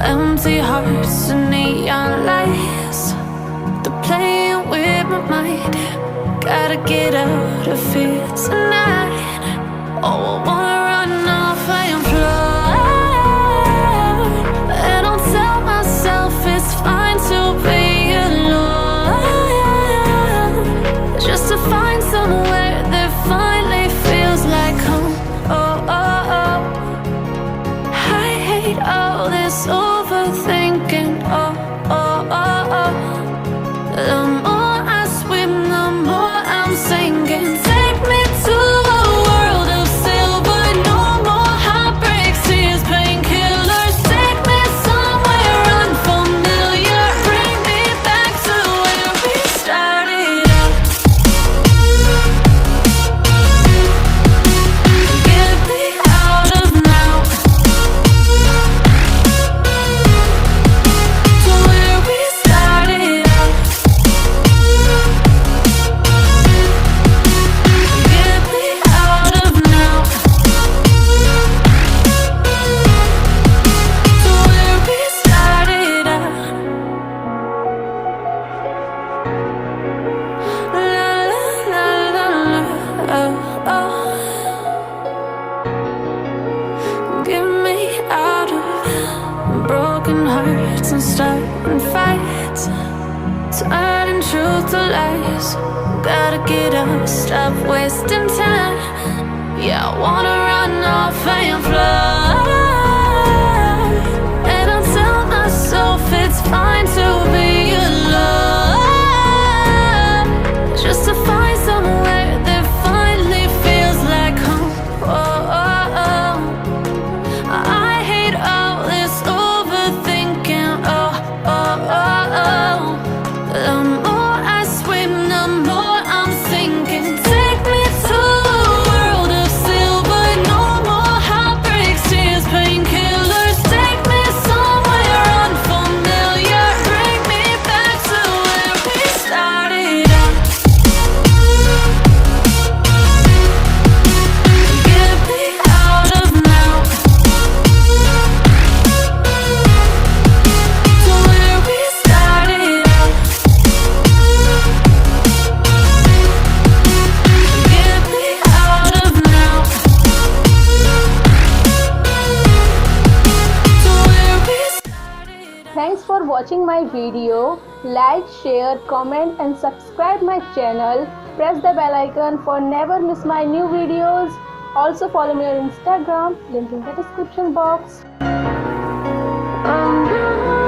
Empty hearts and neon lights, they're playing with my mind. Gotta get out of here tonight. Oh, I wanna run off and fly, and I'll tell myself it's fine to be alone, just to find somewhere that finally feels like home. Oh, oh, oh. I hate all this overthinking. Oh, oh, oh, oh. The more I swim, the more I'm sinking. Take me to a world of silver. No more heartbreaks, tears, painkillers. Take me somewhere unfamiliar. Bring me back to where we started out. Get me out of now, to where we started out. Get me out of now, to where we started out. La la la la la, oh, oh. Get me out of broken hearts and starting fights, turning truth to lies. Gotta get up, stop wasting time. Yeah, I wanna run off and fly, and I'll tell myself it's fine to be alone, just to find somewhere that finally feels like home. Oh, oh, oh. I hate all this overthinking. Oh, oh, oh, oh. The more I swim, the more I'm sinking. Take me to a world of silver. No more heartbreaks, tears, painkillers. Take me somewhere unfamiliar. Bring me back to where we started out. Get me out of now, to where we started out. Get me out of now, to where we started out. Thanks for watching my video. Like, share, comment and subscribe my channel. Press the bell icon for never miss my new videos. Also follow me on Instagram, link in the description box. Oh, no.